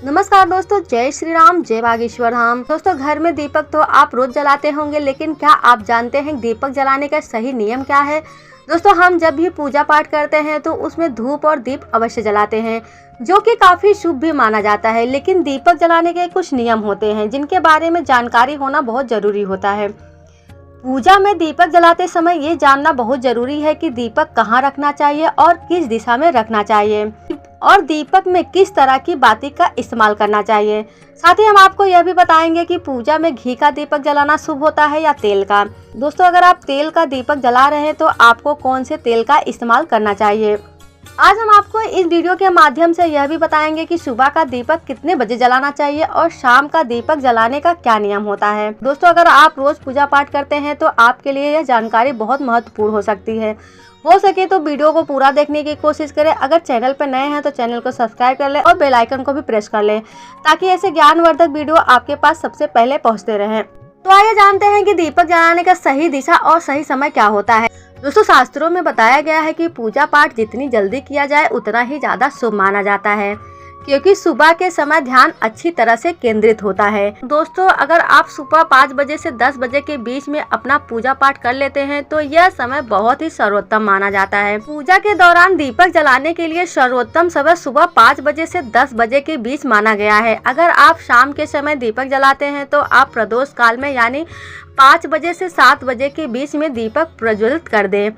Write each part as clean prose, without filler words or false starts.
नमस्कार दोस्तों, जय श्री राम, जय बागेश्वर धाम। दोस्तों, घर में दीपक तो आप रोज जलाते होंगे, लेकिन क्या आप जानते हैं दीपक जलाने का सही नियम क्या है? दोस्तों, हम जब भी पूजा पाठ करते हैं तो उसमें धूप और दीप अवश्य जलाते हैं, जो कि काफी शुभ भी माना जाता है। लेकिन दीपक जलाने के कुछ नियम होते हैं जिनके बारे में जानकारी होना बहुत जरूरी होता है। पूजा में दीपक जलाते समय ये जानना बहुत जरूरी है कि दीपक कहाँ रखना चाहिए और किस दिशा में रखना चाहिए, और दीपक में किस तरह की बाती का इस्तेमाल करना चाहिए। साथ ही हम आपको यह भी बताएंगे कि पूजा में घी का दीपक जलाना शुभ होता है या तेल का। दोस्तों, अगर आप तेल का दीपक जला रहे हैं तो आपको कौन से तेल का इस्तेमाल करना चाहिए। आज हम आपको इस वीडियो के माध्यम से यह भी बताएंगे कि सुबह का दीपक कितने बजे जलाना चाहिए और शाम का दीपक जलाने का क्या नियम होता है। दोस्तों, अगर आप रोज पूजा पाठ करते हैं तो आपके लिए यह जानकारी बहुत महत्वपूर्ण हो सकती है। हो सके तो वीडियो को पूरा देखने की कोशिश करें। अगर चैनल पर नए हैं तो चैनल को सब्सक्राइब कर लें और बेल आइकन को भी प्रेस कर लें, ताकि ऐसे ज्ञानवर्धक वीडियो आपके पास सबसे पहले पहुंचते रहें। तो आइए जानते हैं कि दीपक जलाने का सही दिशा और सही समय क्या होता है। दोस्तों, शास्त्रों में बताया गया है कि पूजा पाठ जितनी जल्दी किया जाए उतना ही ज्यादा शुभ माना जाता है, क्योंकि सुबह के समय ध्यान अच्छी तरह से केंद्रित होता है। दोस्तों, अगर आप सुबह 5 बजे से 10 बजे के बीच में अपना पूजा पाठ कर लेते हैं तो यह समय बहुत ही सर्वोत्तम माना जाता है। पूजा के दौरान दीपक जलाने के लिए सर्वोत्तम समय सुबह 5 बजे से 10 बजे के बीच माना गया है। अगर आप शाम के समय दीपक जलाते हैं तो आप प्रदोष काल में यानी 5 बजे से 7 बजे के बीच में दीपक प्रज्वलित कर दें।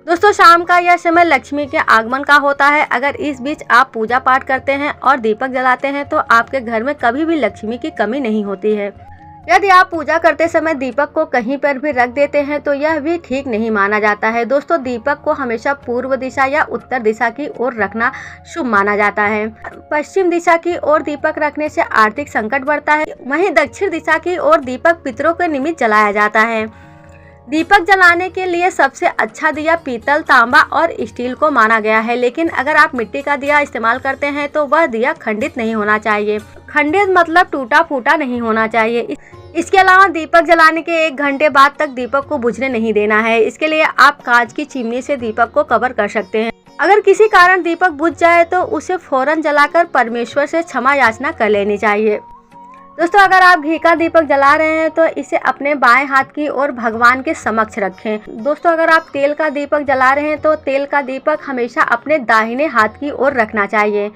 दोस्तों, शाम का यह समय लक्ष्मी के आगमन का होता है। अगर इस बीच आप पूजा पाठ करते हैं और दीपक जलाते हैं तो आपके घर में कभी भी लक्ष्मी की कमी नहीं होती है। यदि आप पूजा करते समय दीपक को कहीं पर भी रख देते हैं तो यह भी ठीक नहीं माना जाता है। दोस्तों, दीपक को हमेशा पूर्व दिशा या उत्तर दिशा की ओर रखना शुभ माना जाता है। पश्चिम दिशा की ओर दीपक रखने से आर्थिक संकट बढ़ता है। वहीं दक्षिण दिशा की ओर दीपक पितरों के निमित्त जलाया जाता है। दीपक जलाने के लिए सबसे अच्छा दिया पीतल, तांबा और स्टील को माना गया है, लेकिन अगर आप मिट्टी का दिया इस्तेमाल करते हैं तो वह दिया खंडित नहीं होना चाहिए। खंडित मतलब टूटा फूटा नहीं होना चाहिए। इसके अलावा दीपक जलाने के 1 घंटे बाद तक दीपक को बुझने नहीं देना है। इसके लिए आप कांच की चिमनी से दीपक को कवर कर सकते हैं। अगर किसी कारण दीपक बुझ जाए तो उसे फौरन जलाकर परमेश्वर से क्षमा याचना कर लेनी चाहिए। दोस्तों, अगर आप घी का दीपक जला रहे हैं तो इसे अपने बाएं हाथ की ओर भगवान के समक्ष रखें। दोस्तों, अगर आप तेल का दीपक जला रहे हैं तो तेल का दीपक हमेशा अपने दाहिने हाथ की ओर रखना चाहिए।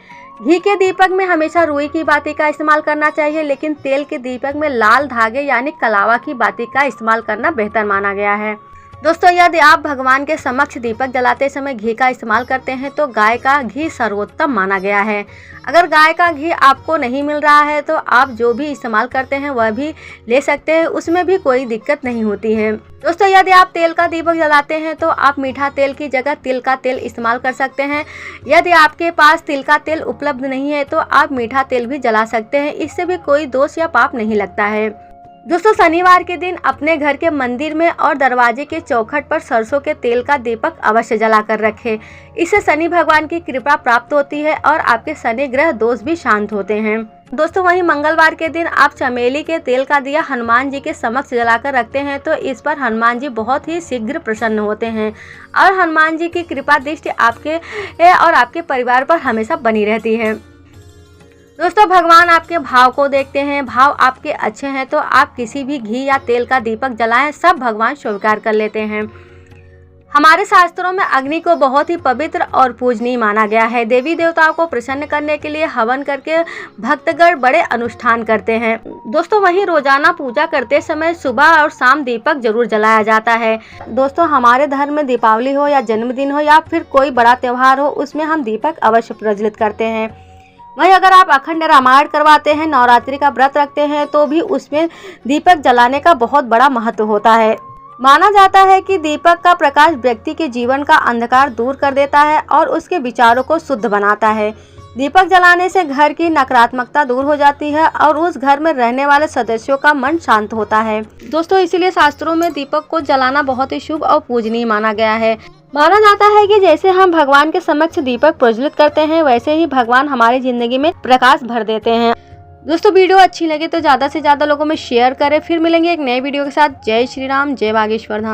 घी के दीपक में हमेशा रुई की बाती का इस्तेमाल करना चाहिए, लेकिन तेल के दीपक में लाल धागे यानी कलावा की बाती का इस्तेमाल करना बेहतर माना गया है। दोस्तों, यदि आप भगवान के समक्ष दीपक जलाते समय घी का इस्तेमाल करते हैं तो गाय का घी सर्वोत्तम माना गया है। अगर गाय का घी आपको नहीं मिल रहा है तो आप जो भी इस्तेमाल करते हैं वह भी ले सकते हैं, उसमें भी कोई दिक्कत नहीं होती है। दोस्तों, यदि आप तेल का दीपक जलाते हैं तो आप मीठा तेल की जगह तिल का तेल इस्तेमाल कर सकते हैं। यदि आपके पास तिल का तेल उपलब्ध नहीं है तो आप मीठा तेल भी जला सकते हैं, इससे भी कोई दोष या पाप नहीं लगता है। दोस्तों, शनिवार के दिन अपने घर के मंदिर में और दरवाजे के चौखट पर सरसों के तेल का दीपक अवश्य जलाकर रखें। इससे शनि भगवान की कृपा प्राप्त होती है और आपके शनि ग्रह दोष भी शांत होते हैं। दोस्तों, वहीं मंगलवार के दिन आप चमेली के तेल का दिया हनुमान जी के समक्ष जलाकर रखते हैं तो इस पर हनुमान जी बहुत ही शीघ्र प्रसन्न होते हैं और हनुमान जी की कृपा दृष्टि आपके और आपके परिवार पर हमेशा बनी रहती है। दोस्तों, भगवान आपके भाव को देखते हैं। भाव आपके अच्छे हैं तो आप किसी भी घी या तेल का दीपक जलाएं, सब भगवान स्वीकार कर लेते हैं। हमारे शास्त्रों में अग्नि को बहुत ही पवित्र और पूजनीय माना गया है। देवी देवताओं को प्रसन्न करने के लिए हवन करके भक्तगण बड़े अनुष्ठान करते हैं। दोस्तों, वहीं रोजाना पूजा करते समय सुबह और शाम दीपक जरूर जलाया जाता है। दोस्तों, हमारे धर्म में दीपावली हो या जन्मदिन हो या फिर कोई बड़ा त्योहार हो, उसमें हम दीपक अवश्य प्रज्वलित करते हैं। वहीं अगर आप अखंड रामायण करवाते हैं, नवरात्रि का व्रत रखते हैं तो भी उसमें दीपक जलाने का बहुत बड़ा महत्व होता है। माना जाता है कि दीपक का प्रकाश व्यक्ति के जीवन का अंधकार दूर कर देता है और उसके विचारों को शुद्ध बनाता है। दीपक जलाने से घर की नकारात्मकता दूर हो जाती है और उस घर में रहने वाले सदस्यों का मन शांत होता है। दोस्तों, इसीलिए शास्त्रों में दीपक को जलाना बहुत ही शुभ और पूजनीय माना गया है। माना जाता है कि जैसे हम भगवान के समक्ष दीपक प्रज्वलित करते हैं वैसे ही भगवान हमारी जिंदगी में प्रकाश भर देते हैं। दोस्तों, वीडियो अच्छी लगे तो ज्यादा से ज्यादा लोगों में शेयर करें। फिर मिलेंगे एक नए वीडियो के साथ। जय श्री राम, जय बागेश्वर धाम।